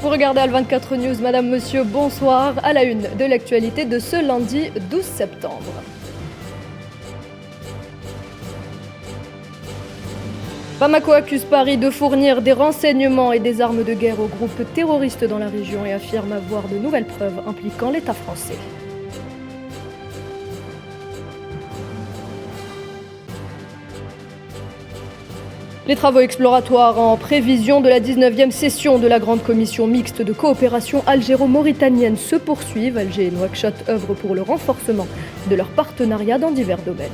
Vous regardez Al24 News, Madame, Monsieur, bonsoir. À la une de l'actualité de ce lundi 12 septembre. Bamako accuse Paris de fournir des renseignements et des armes de guerre aux groupes terroristes dans la région et affirme avoir de nouvelles preuves impliquant l'État français. Les travaux exploratoires en prévision de la 19e session de la Grande Commission mixte de coopération algéro-mauritanienne se poursuivent. Alger et Nouakchott œuvrent pour le renforcement de leur partenariat dans divers domaines.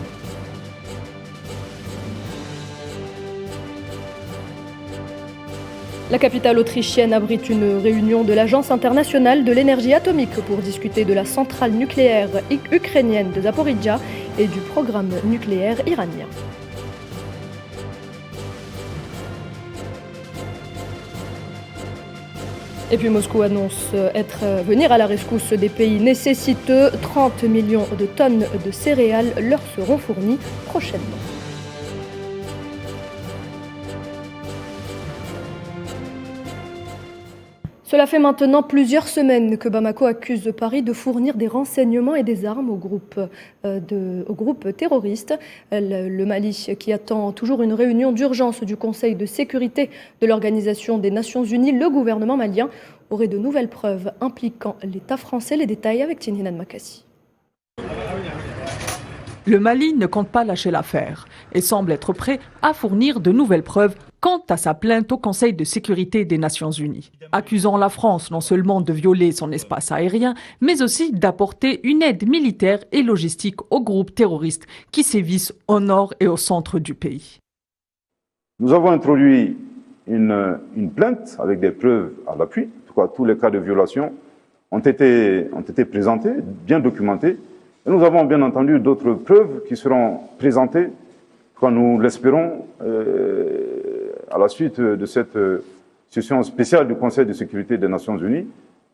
La capitale autrichienne abrite une réunion de l'Agence internationale de l'énergie atomique pour discuter de la centrale nucléaire ukrainienne de Zaporijia et du programme nucléaire iranien. Et puis Moscou annonce venir à la rescousse des pays nécessiteux. 30 millions de tonnes de céréales leur seront fournies prochainement. Cela fait maintenant plusieurs semaines que Bamako accuse Paris de fournir des renseignements et des armes aux groupes terroristes. Le Mali, qui attend toujours une réunion d'urgence du Conseil de sécurité de l'Organisation des Nations Unies, le gouvernement malien aurait de nouvelles preuves impliquant l'État français. Les détails avec Tinhinan Makassi. Le Mali ne compte pas lâcher l'affaire et semble être prêt à fournir de nouvelles preuves quant à sa plainte au Conseil de sécurité des Nations Unies, accusant la France non seulement de violer son espace aérien, mais aussi d'apporter une aide militaire et logistique aux groupes terroristes qui sévissent au nord et au centre du pays. Nous avons introduit une plainte avec des preuves à l'appui. En tout cas, tous les cas de violation ont été présentés, bien documentés. Et nous avons bien entendu d'autres preuves qui seront présentées, quand nous l'espérons, à la suite de cette session spéciale du Conseil de sécurité des Nations Unies,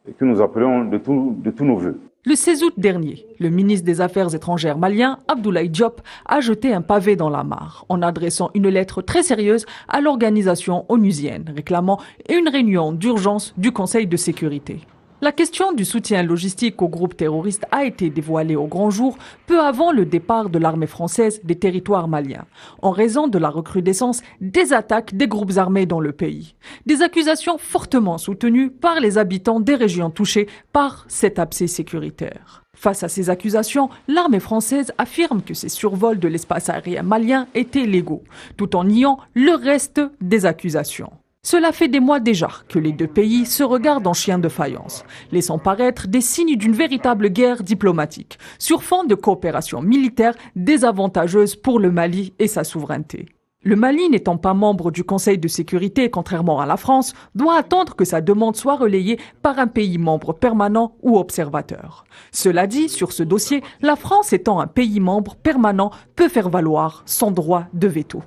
et que nous appelons de tous nos vœux. Le 16 août dernier, le ministre des Affaires étrangères malien, Abdoulaye Diop, a jeté un pavé dans la mare en adressant une lettre très sérieuse à l'organisation onusienne, réclamant une réunion d'urgence du Conseil de sécurité. La question du soutien logistique aux groupes terroristes a été dévoilée au grand jour peu avant le départ de l'armée française des territoires maliens, en raison de la recrudescence des attaques des groupes armés dans le pays. Des accusations fortement soutenues par les habitants des régions touchées par cet abcès sécuritaire. Face à ces accusations, l'armée française affirme que ces survols de l'espace aérien malien étaient légaux, tout en niant le reste des accusations. Cela fait des mois déjà que les deux pays se regardent en chien de faïence, laissant paraître des signes d'une véritable guerre diplomatique, sur fond de coopération militaire désavantageuse pour le Mali et sa souveraineté. Le Mali, n'étant pas membre du Conseil de sécurité, contrairement à la France, doit attendre que sa demande soit relayée par un pays membre permanent ou observateur. Cela dit, sur ce dossier, la France étant un pays membre permanent peut faire valoir son droit de veto.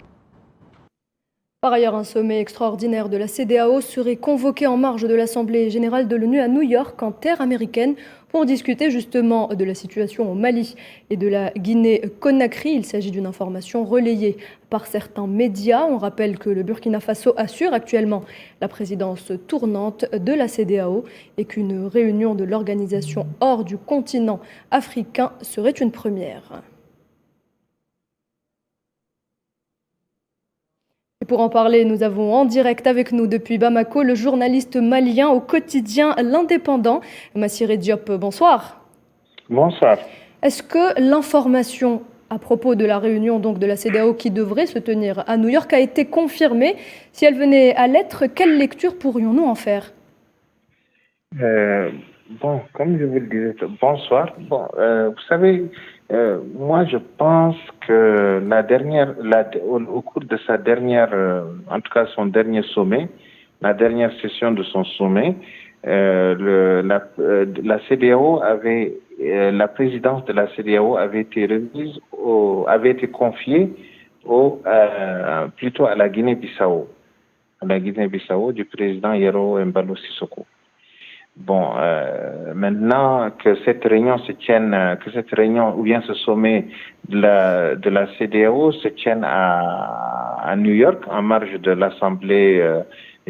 Par ailleurs, un sommet extraordinaire de la CEDEAO serait convoqué en marge de l'Assemblée générale de l'ONU à New York, en terre américaine, pour discuter justement de la situation au Mali et de la Guinée-Conakry. Il s'agit d'une information relayée par certains médias. On rappelle que le Burkina Faso assure actuellement la présidence tournante de la CEDEAO et qu'une réunion de l'organisation hors du continent africain serait une première. Pour en parler, nous avons en direct avec nous depuis Bamako le journaliste malien au quotidien L'Indépendant, Massiré Diop. Bonsoir. Bonsoir. Est-ce que l'information à propos de la réunion donc de la CEDEAO qui devrait se tenir à New York a été confirmée? Si elle venait à l'être, quelle lecture pourrions-nous en faire? Comme je vous le disais, bonsoir. Vous savez, moi je pense que au cours de sa dernière, en tout cas son dernier sommet, la dernière session de son sommet, la CEDEAO la présidence de la CEDEAO avait été confiée plutôt à la Guinée-Bissau, du président Yero Embalo Sissoko. Maintenant que cette réunion ou bien ce sommet de la CEDEAO se tienne à New York, en marge de l'Assemblée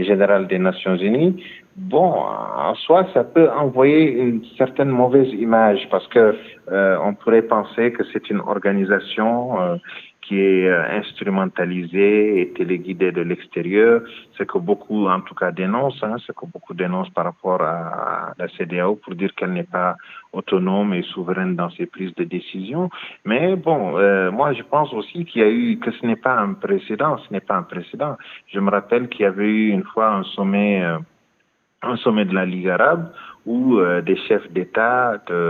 générale des Nations Unies, bon, en soi, ça peut envoyer une certaine mauvaise image parce que on pourrait penser que c'est une organisation qui est instrumentalisée et téléguidée de l'extérieur, ce que beaucoup, en tout cas, dénoncent, ce que beaucoup dénoncent par rapport à la CEDEAO pour dire qu'elle n'est pas autonome et souveraine dans ses prises de décision. Mais bon, moi, je pense aussi qu'il y a eu, que ce n'est pas un précédent, ce n'est pas un précédent. Je me rappelle qu'il y avait eu une fois un sommet de la Ligue arabe où des chefs d'État de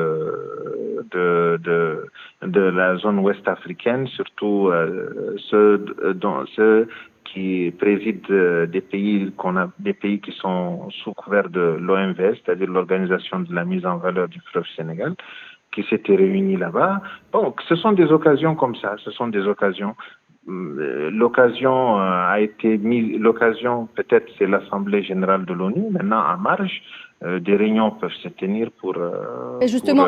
la zone ouest africaine, surtout ceux qui président des pays qui sont sous couvert de l'OMVS, c'est-à-dire l'Organisation de la mise en valeur du fleuve Sénégal, qui s'étaient réunis là-bas. Bon, ce sont des occasions comme ça, ce sont des occasions. L'occasion a été mise, l'occasion peut-être c'est l'Assemblée générale de l'ONU. Maintenant, en marge, des réunions peuvent se tenir pour. Et justement,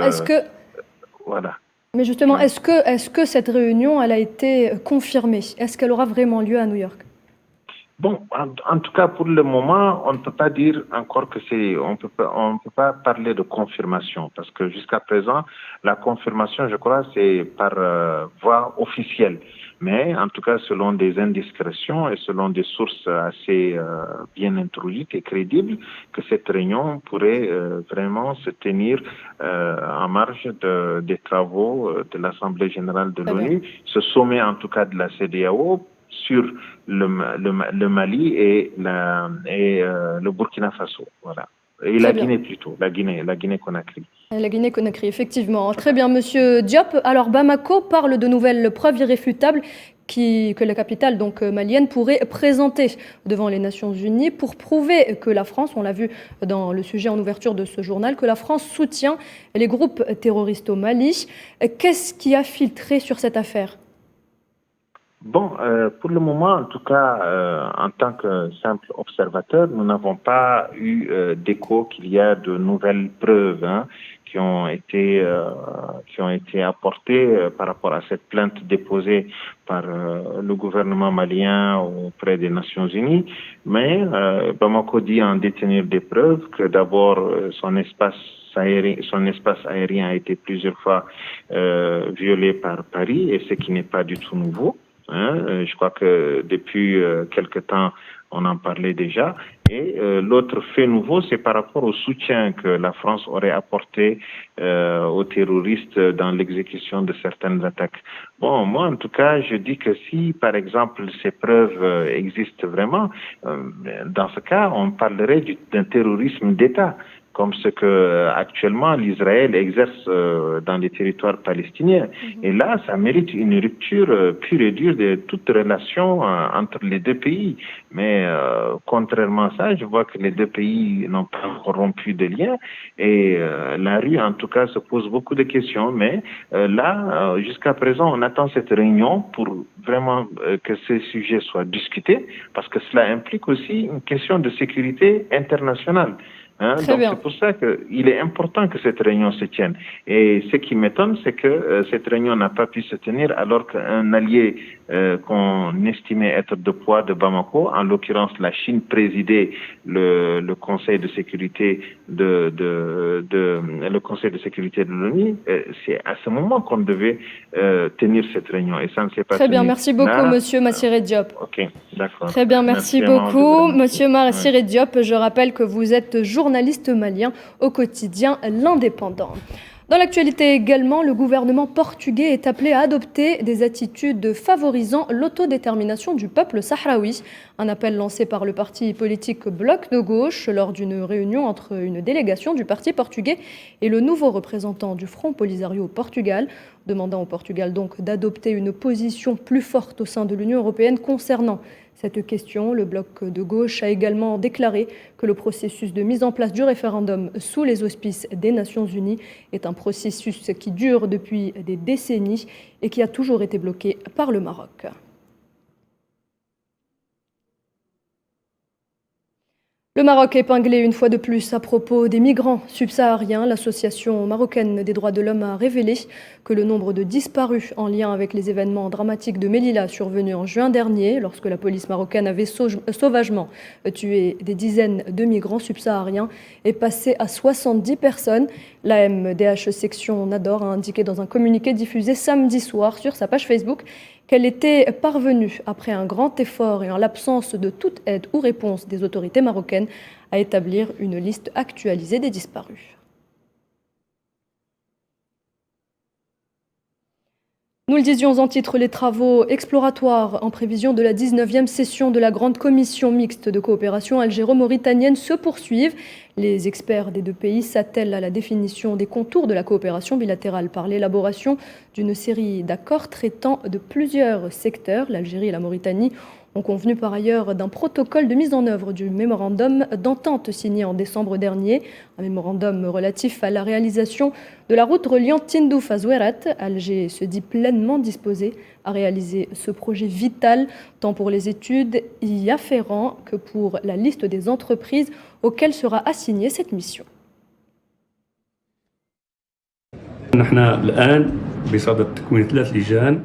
voilà. Mais justement, est-ce que cette réunion, elle a été confirmée? Est-ce qu'elle aura vraiment lieu à New York? Bon, en tout cas, pour le moment, on ne peut pas dire encore que on peut pas parler de confirmation parce que jusqu'à présent, la confirmation, je crois, c'est par voie officielle. Mais en tout cas, selon des indiscrétions et selon des sources assez bien introduites et crédibles, que cette réunion pourrait vraiment se tenir en marge des travaux de l'Assemblée générale de l'ONU, ce sommet en tout cas de la CEDEAO sur le Mali et le Burkina Faso, voilà. Et la Guinée plutôt, la Guinée-Conakry. La Guinée-Conakry, effectivement. Très bien, Monsieur Diop. Alors, Bamako parle de nouvelles preuves irréfutables que la capitale donc malienne pourrait présenter devant les Nations Unies pour prouver que la France, on l'a vu dans le sujet en ouverture de ce journal, que la France soutient les groupes terroristes au Mali. Qu'est-ce qui a filtré sur cette affaire ? Bon, pour le moment, en tout cas, en tant que simple observateur, nous n'avons pas eu d'écho qu'il y a de nouvelles preuves qui ont été apportées par rapport à cette plainte déposée par le gouvernement malien auprès des Nations Unies. Mais Bamako dit en détenir des preuves que d'abord son espace aérien a été plusieurs fois violé par Paris, et ce qui n'est pas du tout nouveau. Je crois que depuis quelque temps, on en parlait déjà. Et l'autre fait nouveau, c'est par rapport au soutien que la France aurait apporté aux terroristes dans l'exécution de certaines attaques. Bon, moi, en tout cas, je dis que si, par exemple, ces preuves existent vraiment, dans ce cas, on parlerait d'un terrorisme d'État, comme ce que actuellement l'Israël exerce dans les territoires palestiniens. Et là, ça mérite une rupture pure et dure de toute relation entre les deux pays. Mais contrairement à ça, je vois que les deux pays n'ont pas encore rompu de liens. Et la rue, en tout cas, se pose beaucoup de questions. Mais là, jusqu'à présent, on attend cette réunion pour vraiment que ces sujets soient discutés, parce que cela implique aussi une question de sécurité internationale. Donc c'est pour ça qu'il est important que cette réunion se tienne. Et ce qui m'étonne, c'est que cette réunion n'a pas pu se tenir alors qu'un allié qu'on estimait être de poids de Bamako, en l'occurrence la Chine, présidait le Conseil de sécurité le Conseil de sécurité de l'ONU. C'est à ce moment qu'on devait tenir cette réunion, et ça ne s'est pas tenu. Très bien, merci beaucoup, Monsieur Massiré Diop. Ok, d'accord. Très bien, merci beaucoup, Monsieur Massiré Diop. Je rappelle que vous êtes journaliste malien au quotidien L'Indépendant. Dans l'actualité également, le gouvernement portugais est appelé à adopter des attitudes favorisant l'autodétermination du peuple sahraoui. Un appel lancé par le parti politique Bloc de Gauche lors d'une réunion entre une délégation du parti portugais et le nouveau représentant du Front Polisario au Portugal, demandant au Portugal donc d'adopter une position plus forte au sein de l'Union européenne concernant cette question. Le Bloc de Gauche a également déclaré que le processus de mise en place du référendum sous les auspices des Nations Unies est un processus qui dure depuis des décennies et qui a toujours été bloqué par le Maroc. Le Maroc épinglé une fois de plus à propos des migrants subsahariens. L'association marocaine des droits de l'homme a révélé que le nombre de disparus en lien avec les événements dramatiques de Melilla survenus en juin dernier, lorsque la police marocaine avait sauvagement tué des dizaines de migrants subsahariens, est passé à 70 personnes. La MDH section Nador a indiqué dans un communiqué diffusé samedi soir sur sa page Facebook qu'elle était parvenue, après un grand effort et en l'absence de toute aide ou réponse des autorités marocaines, à établir une liste actualisée des disparus. Nous le disions en titre, les travaux exploratoires en prévision de la 19e session de la Grande Commission mixte de coopération algéro-mauritanienne se poursuivent. Les experts des deux pays s'attellent à la définition des contours de la coopération bilatérale par l'élaboration d'une série d'accords traitant de plusieurs secteurs. L'Algérie et la Mauritanie ont convenu par ailleurs d'un protocole de mise en œuvre du mémorandum d'entente signé en décembre dernier, un mémorandum relatif à la réalisation de la route reliant Tindouf à Zouérat. Alger se dit pleinement disposé à réaliser ce projet vital, tant pour les études y afférents que pour la liste des entreprises auxquelles sera assignée cette mission.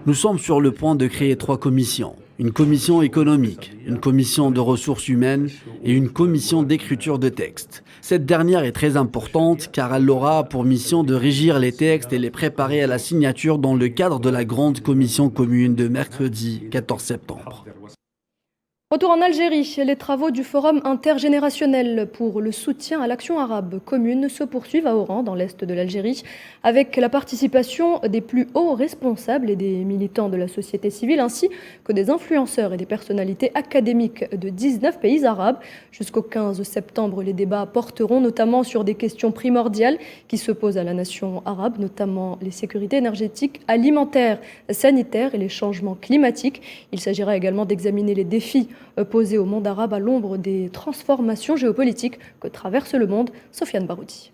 Nous sommes sur le point de créer 3 commissions. Une commission économique, une commission de ressources humaines et une commission d'écriture de textes. Cette dernière est très importante car elle aura pour mission de régir les textes et les préparer à la signature dans le cadre de la grande commission commune de mercredi 14 septembre. Retour en Algérie, les travaux du Forum intergénérationnel pour le soutien à l'action arabe commune se poursuivent à Oran, dans l'est de l'Algérie, avec la participation des plus hauts responsables et des militants de la société civile, ainsi que des influenceurs et des personnalités académiques de 19 pays arabes. Jusqu'au 15 septembre, les débats porteront notamment sur des questions primordiales qui se posent à la nation arabe, notamment les sécurités énergétiques, alimentaires, sanitaires et les changements climatiques. Il s'agira également d'examiner les défis posés au monde arabe à l'ombre des transformations géopolitiques que traverse le monde. Sofiane Baroudi.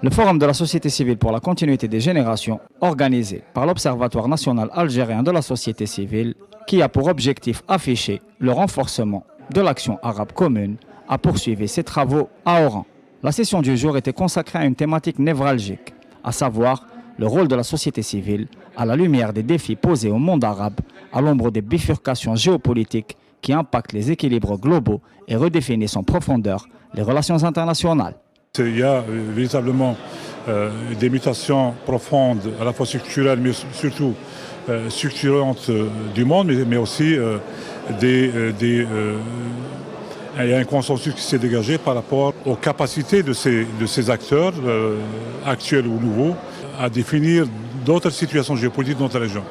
Le Forum de la société civile pour la continuité des générations, organisé par l'Observatoire national algérien de la société civile, qui a pour objectif affiché le renforcement de l'action arabe commune, a poursuivi ses travaux à Oran. La session du jour était consacrée à une thématique névralgique, à savoir le rôle de la société civile à la lumière des défis posés au monde arabe, à l'ombre des bifurcations géopolitiques qui impactent les équilibres globaux et redéfinissent en profondeur les relations internationales. Il y a véritablement des mutations profondes, à la fois structurelles, mais surtout structurantes du monde, mais aussi il y a un consensus qui s'est dégagé par rapport aux capacités de ces acteurs, actuels ou nouveaux, à définir d'autres situations géopolitiques dans notre région.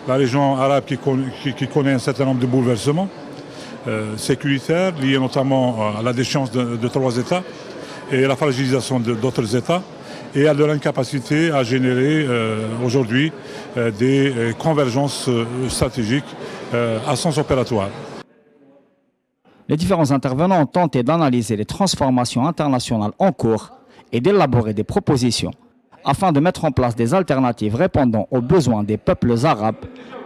La région arabe qui connaît un certain nombre de bouleversements sécuritaires, liés notamment à la déchéance de 3 États et à la fragilisation d'autres États, et à leur incapacité à générer aujourd'hui des convergences stratégiques à sens opératoire. Les différents intervenants ont tenté d'analyser les transformations internationales en cours et d'élaborer des propositions afin de mettre en place des alternatives répondant aux besoins des peuples arabes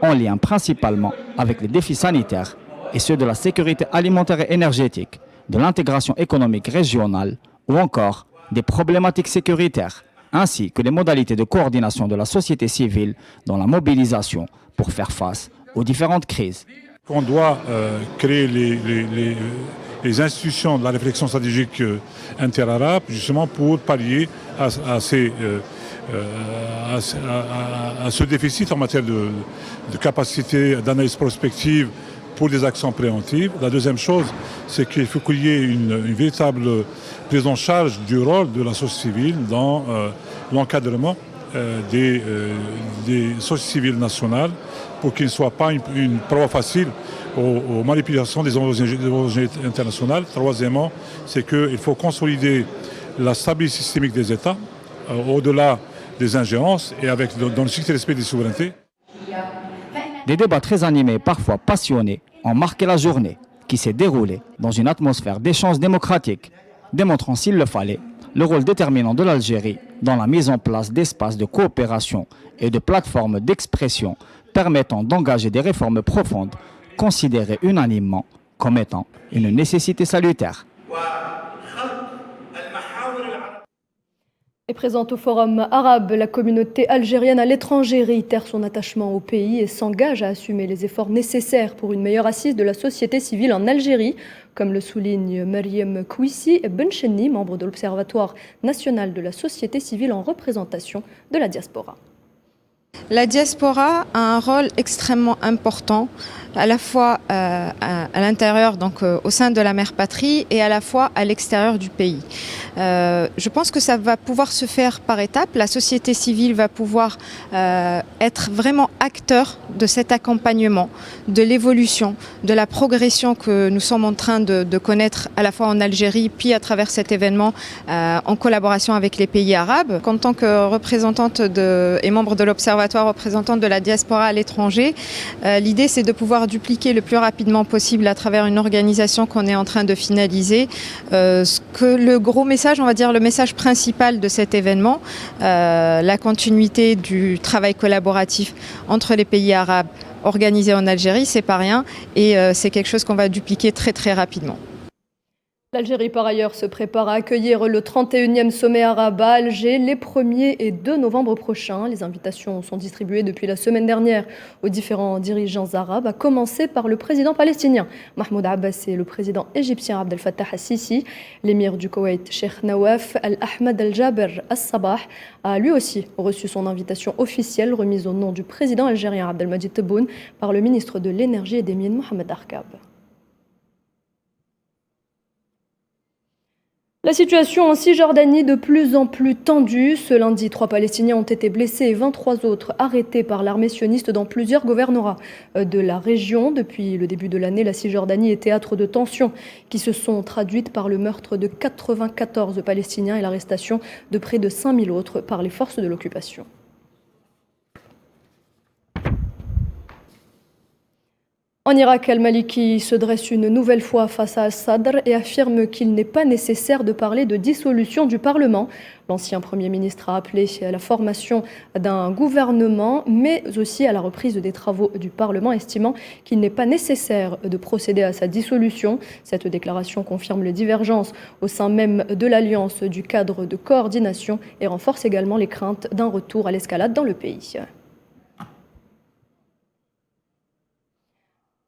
en lien principalement avec les défis sanitaires et ceux de la sécurité alimentaire et énergétique, de l'intégration économique régionale ou encore des problématiques sécuritaires, ainsi que les modalités de coordination de la société civile dans la mobilisation pour faire face aux différentes crises. On doit créer les institutions de la réflexion stratégique interarabe justement pour pallier à ce déficit en matière de capacité d'analyse prospective pour des actions préventives. La deuxième chose, c'est qu'il faut qu'il y ait une véritable prise en charge du rôle de la société civile dans l'encadrement des sociétés civiles nationales pour qu'il ne soit pas une proie facile aux manipulations des ONG internationales. Troisièmement, c'est qu'il faut consolider la stabilité systémique des États au-delà des ingérences et dans le strict respect des souverainetés. Des débats très animés, parfois passionnés, ont marqué la journée, qui s'est déroulée dans une atmosphère d'échange démocratique, démontrant s'il le fallait le rôle déterminant de l'Algérie dans la mise en place d'espaces de coopération et de plateformes d'expression permettant d'engager des réformes profondes, considérées unanimement comme étant une nécessité salutaire. Et présente au Forum arabe, la communauté algérienne à l'étranger réitère son attachement au pays et s'engage à assumer les efforts nécessaires pour une meilleure assise de la société civile en Algérie, comme le souligne Mariam Kouissi et Benchenni, membre de l'Observatoire national de la société civile en représentation de la diaspora. La diaspora a un rôle extrêmement important, à la fois à l'intérieur, donc au sein de la mère patrie, et à la fois à l'extérieur du pays. Je pense que ça va pouvoir se faire par étapes. La société civile va pouvoir être vraiment acteur de cet accompagnement, de l'évolution, de la progression que nous sommes en train de connaître à la fois en Algérie, puis à travers cet événement en collaboration avec les pays arabes. En tant que représentante et membre de l'Observatoire représentante de la diaspora à l'étranger, l'idée c'est de pouvoir dupliquer le plus rapidement possible à travers une organisation qu'on est en train de finaliser le gros message, on va dire le message principal de cet événement, la continuité du travail collaboratif entre les pays arabes organisé en Algérie, c'est pas rien et c'est quelque chose qu'on va dupliquer très très rapidement. L'Algérie, par ailleurs, se prépare à accueillir le 31e sommet arabe à Alger les 1er et 2 novembre prochains. Les invitations sont distribuées depuis la semaine dernière aux différents dirigeants arabes, à commencer par le président palestinien Mahmoud Abbas et le président égyptien Abdel Fattah al-Sisi. L'émir du Koweït, Sheikh Nawaf Al-Ahmad Al-Jaber Al-Sabah, a lui aussi reçu son invitation officielle remise au nom du président algérien Abdelmadjid Tebboune par le ministre de l'Énergie et des Mines Mohamed Arkab. La situation en Cisjordanie de plus en plus tendue. Ce lundi, 3 Palestiniens ont été blessés et 23 autres arrêtés par l'armée sioniste dans plusieurs gouvernorats de la région. Depuis le début de l'année, la Cisjordanie est théâtre de tensions qui se sont traduites par le meurtre de 94 Palestiniens et l'arrestation de près de 5000 autres par les forces de l'occupation. En Irak, Al-Maliki se dresse une nouvelle fois face à Al-Sadr et affirme qu'il n'est pas nécessaire de parler de dissolution du Parlement. L'ancien Premier ministre a appelé à la formation d'un gouvernement, mais aussi à la reprise des travaux du Parlement, estimant qu'il n'est pas nécessaire de procéder à sa dissolution. Cette déclaration confirme les divergences au sein même de l'Alliance du cadre de coordination et renforce également les craintes d'un retour à l'escalade dans le pays.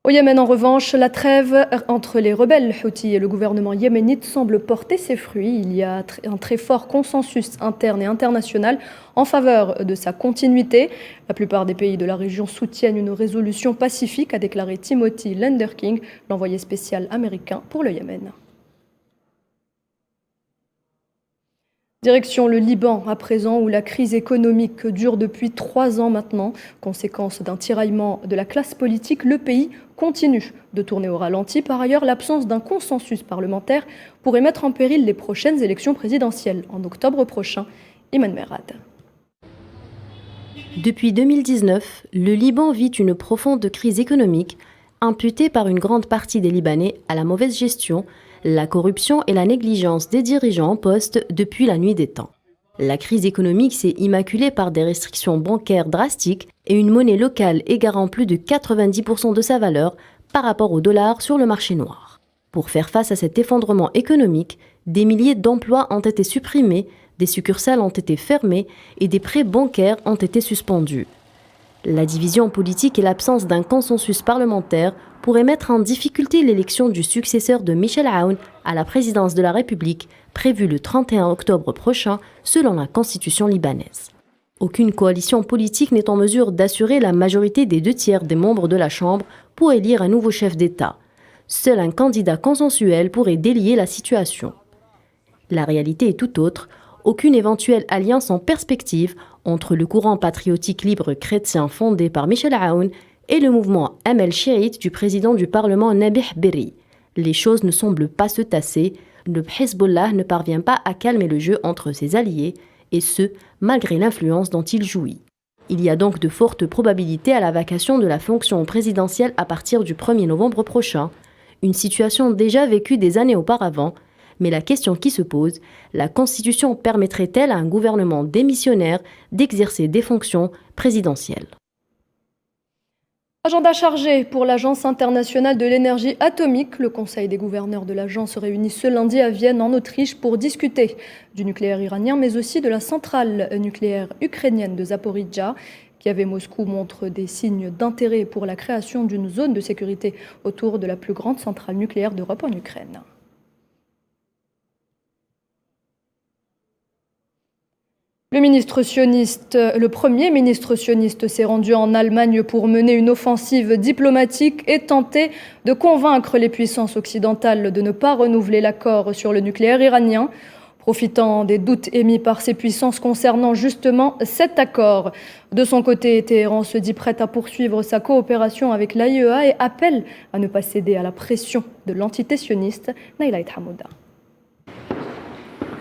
Au Yémen, en revanche, la trêve entre les rebelles Houthis et le gouvernement yéménite semble porter ses fruits. Il y a un très fort consensus interne et international en faveur de sa continuité. La plupart des pays de la région soutiennent une résolution pacifique, a déclaré Timothy Lenderking, l'envoyé spécial américain pour le Yémen. Direction le Liban à présent, où la crise économique dure depuis 3 ans maintenant. Conséquence d'un tiraillement de la classe politique, le pays continue de tourner au ralenti. Par ailleurs, l'absence d'un consensus parlementaire pourrait mettre en péril les prochaines élections présidentielles en octobre prochain. Iman Merad. Depuis 2019, le Liban vit une profonde crise économique imputée par une grande partie des Libanais à la mauvaise gestion, la corruption et la négligence des dirigeants en poste depuis la nuit des temps. La crise économique s'est immaculée par des restrictions bancaires drastiques et une monnaie locale égarant plus de 90% de sa valeur par rapport au dollar sur le marché noir. Pour faire face à cet effondrement économique, des milliers d'emplois ont été supprimés, des succursales ont été fermées et des prêts bancaires ont été suspendus. La division politique et l'absence d'un consensus parlementaire pourraient mettre en difficulté l'élection du successeur de Michel Aoun à la présidence de la République, prévue le 31 octobre prochain, selon la constitution libanaise. Aucune coalition politique n'est en mesure d'assurer la majorité des 2/3 des membres de la Chambre pour élire un nouveau chef d'État. Seul un candidat consensuel pourrait délier la situation. La réalité est tout autre. Aucune éventuelle alliance en perspective entre le courant patriotique libre chrétien fondé par Michel Aoun et le mouvement Amel chiite du président du Parlement Nabih Berri. Les choses ne semblent pas se tasser. Le Hezbollah ne parvient pas à calmer le jeu entre ses alliés, et ce, malgré l'influence dont il jouit. Il y a donc de fortes probabilités à la vacation de la fonction présidentielle à partir du 1er novembre prochain, une situation déjà vécue des années auparavant. Mais la question qui se pose, la Constitution permettrait-elle à un gouvernement démissionnaire d'exercer des fonctions présidentielles ? Agenda chargé pour l'Agence internationale de l'énergie atomique. Le Conseil des gouverneurs de l'agence se réunit ce lundi à Vienne, en Autriche, pour discuter du nucléaire iranien, mais aussi de la centrale nucléaire ukrainienne de Zaporijia. Kiev et Moscou montrent des signes d'intérêt pour la création d'une zone de sécurité autour de la plus grande centrale nucléaire d'Europe en Ukraine. Le premier ministre sioniste s'est rendu en Allemagne pour mener une offensive diplomatique et tenter de convaincre les puissances occidentales de ne pas renouveler l'accord sur le nucléaire iranien, profitant des doutes émis par ces puissances concernant justement cet accord. De son côté, Téhéran se dit prête à poursuivre sa coopération avec l'AIEA et appelle à ne pas céder à la pression de l'entité sioniste. Naïla Hamouda.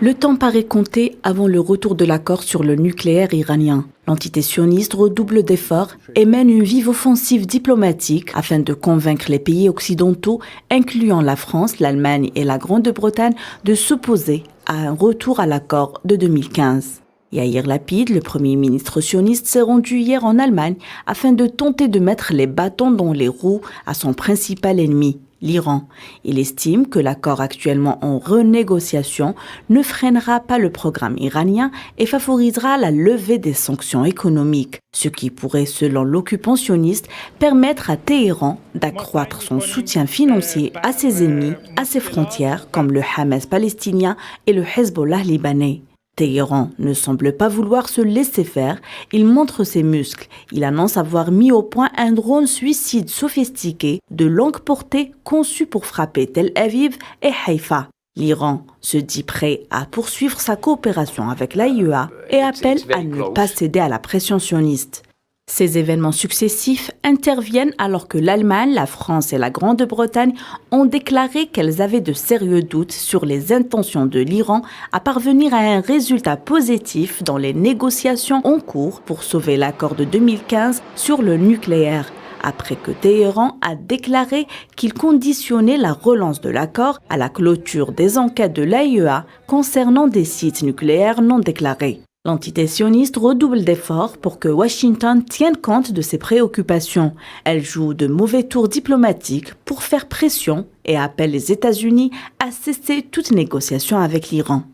Le temps paraît compté avant le retour de l'accord sur le nucléaire iranien. L'entité sioniste redouble d'efforts et mène une vive offensive diplomatique afin de convaincre les pays occidentaux, incluant la France, l'Allemagne et la Grande-Bretagne, de s'opposer à un retour à l'accord de 2015. Yair Lapid, le premier ministre sioniste, s'est rendu hier en Allemagne afin de tenter de mettre les bâtons dans les roues à son principal ennemi, l'Iran. Il estime que l'accord actuellement en renégociation ne freinera pas le programme iranien et favorisera la levée des sanctions économiques, ce qui pourrait, selon l'occupant sioniste, permettre à Téhéran d'accroître son soutien financier à ses ennemis, à ses frontières, comme le Hamas palestinien et le Hezbollah libanais. Téhéran ne semble pas vouloir se laisser faire, il montre ses muscles. Il annonce avoir mis au point un drone suicide sophistiqué de longue portée conçu pour frapper Tel Aviv et Haïfa. L'Iran se dit prêt à poursuivre sa coopération avec l'AIEA et appelle à ne pas céder à la pression sioniste. Ces événements successifs interviennent alors que l'Allemagne, la France et la Grande-Bretagne ont déclaré qu'elles avaient de sérieux doutes sur les intentions de l'Iran à parvenir à un résultat positif dans les négociations en cours pour sauver l'accord de 2015 sur le nucléaire, après que Téhéran a déclaré qu'il conditionnait la relance de l'accord à la clôture des enquêtes de l'AIEA concernant des sites nucléaires non déclarés. L'entité sioniste redouble d'efforts pour que Washington tienne compte de ses préoccupations. Elle joue de mauvais tours diplomatiques pour faire pression et appelle les États-Unis à cesser toute négociation avec l'Iran.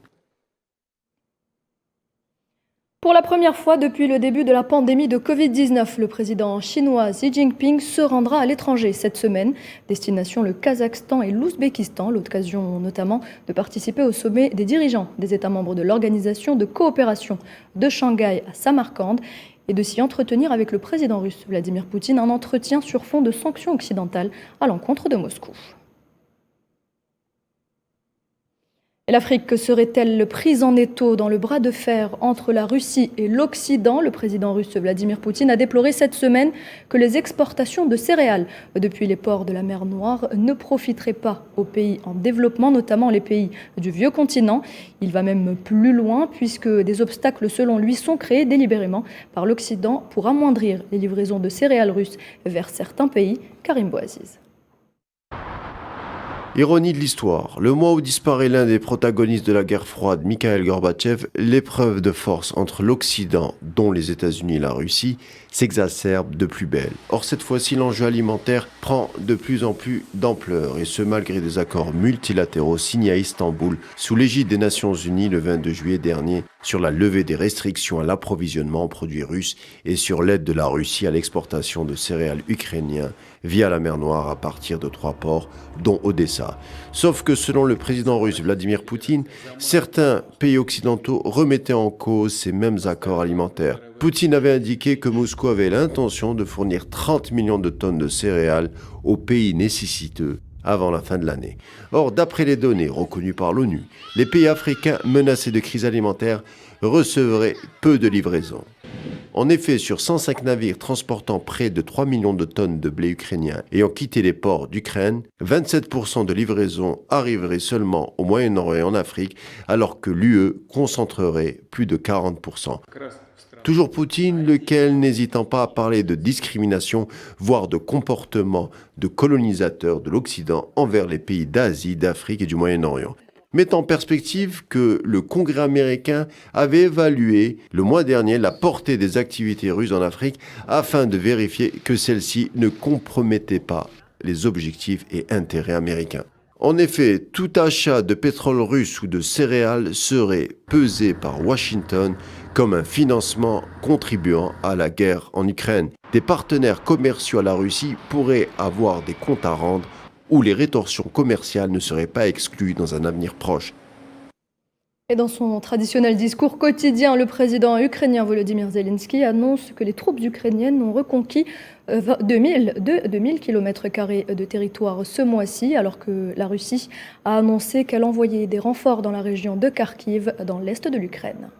Pour la première fois depuis le début de la pandémie de Covid-19, le président chinois Xi Jinping se rendra à l'étranger cette semaine. Destination le Kazakhstan et l'Ouzbékistan, l'occasion notamment de participer au sommet des dirigeants des États membres de l'Organisation de coopération de Shanghai à Samarcande et de s'y entretenir avec le président russe Vladimir Poutine, un entretien sur fond de sanctions occidentales à l'encontre de Moscou. Et l'Afrique serait-elle prise en étau dans le bras de fer entre la Russie et l'Occident ? Le président russe Vladimir Poutine a déploré cette semaine que les exportations de céréales depuis les ports de la mer Noire ne profiteraient pas aux pays en développement, notamment les pays du vieux continent. Il va même plus loin puisque des obstacles selon lui sont créés délibérément par l'Occident pour amoindrir les livraisons de céréales russes vers certains pays. Karim Bouaziz. Ironie de l'histoire, le mois où disparaît l'un des protagonistes de la guerre froide, Mikhail Gorbatchev, l'épreuve de force entre l'Occident, dont les États-Unis et la Russie, s'exacerbe de plus belle. Or cette fois-ci, l'enjeu alimentaire prend de plus en plus d'ampleur, et ce malgré des accords multilatéraux signés à Istanbul sous l'égide des Nations Unies le 22 juillet dernier sur la levée des restrictions à l'approvisionnement en produits russes et sur l'aide de la Russie à l'exportation de céréales ukrainiens via la mer Noire à partir de 3 ports, dont Odessa. Sauf que selon le président russe Vladimir Poutine, certains pays occidentaux remettaient en cause ces mêmes accords alimentaires. Poutine avait indiqué que Moscou avait l'intention de fournir 30 millions de tonnes de céréales aux pays nécessiteux avant la fin de l'année. Or, d'après les données reconnues par l'ONU, les pays africains menacés de crise alimentaire recevraient peu de livraisons. En effet, sur 105 navires transportant près de 3 millions de tonnes de blé ukrainien ayant quitté les ports d'Ukraine, 27% de livraisons arriveraient seulement au Moyen-Orient et en Afrique, alors que l'UE concentrerait plus de 40%. Toujours Poutine, lequel n'hésitant pas à parler de discrimination, voire de comportement de colonisateur de l'Occident envers les pays d'Asie, d'Afrique et du Moyen-Orient. met en perspective que le Congrès américain avait évalué le mois dernier la portée des activités russes en Afrique afin de vérifier que celles-ci ne compromettaient pas les objectifs et intérêts américains. En effet, tout achat de pétrole russe ou de céréales serait pesé par Washington comme un financement contribuant à la guerre en Ukraine. Des partenaires commerciaux à la Russie pourraient avoir des comptes à rendre où les rétorsions commerciales ne seraient pas exclues dans un avenir proche. Et dans son traditionnel discours quotidien, le président ukrainien Volodymyr Zelensky annonce que les troupes ukrainiennes ont reconquis 2000 km² de territoire ce mois-ci, alors que la Russie a annoncé qu'elle envoyait des renforts dans la région de Kharkiv, dans l'est de l'Ukraine.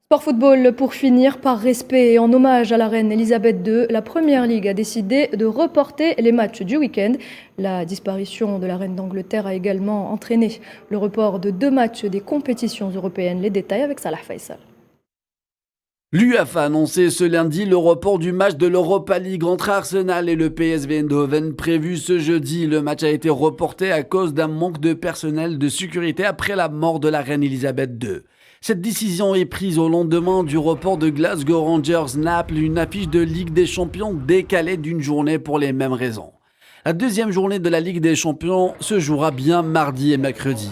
Sport football pour finir, par respect et en hommage à la reine Elisabeth II, la Première Ligue a décidé de reporter les matchs du week-end. La disparition de la reine d'Angleterre a également entraîné le report de 2 matchs des compétitions européennes. Les détails avec Salah Faisal. L'UEFA a annoncé ce lundi le report du match de l'Europa League entre Arsenal et le PSV Eindhoven prévu ce jeudi. Le match a été reporté à cause d'un manque de personnel de sécurité après la mort de la reine Elisabeth II. Cette décision est prise au lendemain du report de Glasgow Rangers-Naples, une affiche de Ligue des Champions décalée d'une journée pour les mêmes raisons. La deuxième journée de la Ligue des Champions se jouera bien mardi et mercredi.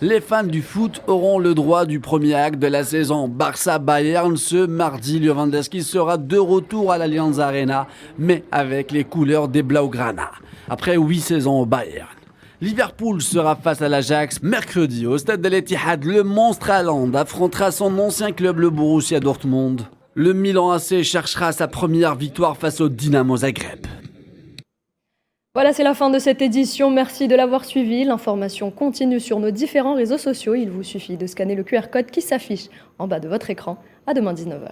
Les fans du foot auront le droit du premier acte de la saison. Barça-Bayern ce mardi, Lewandowski sera de retour à l'Allianz Arena, mais avec les couleurs des Blaugrana, après 8 saisons au Bayern. Liverpool sera face à l'Ajax mercredi au stade de l'Etihad. Le monstre Haaland affrontera son ancien club, le Borussia Dortmund. Le Milan AC cherchera sa première victoire face au Dynamo Zagreb. Voilà, c'est la fin de cette édition. Merci de l'avoir suivi. L'information continue sur nos différents réseaux sociaux. Il vous suffit de scanner le QR code qui s'affiche en bas de votre écran. À demain 19h.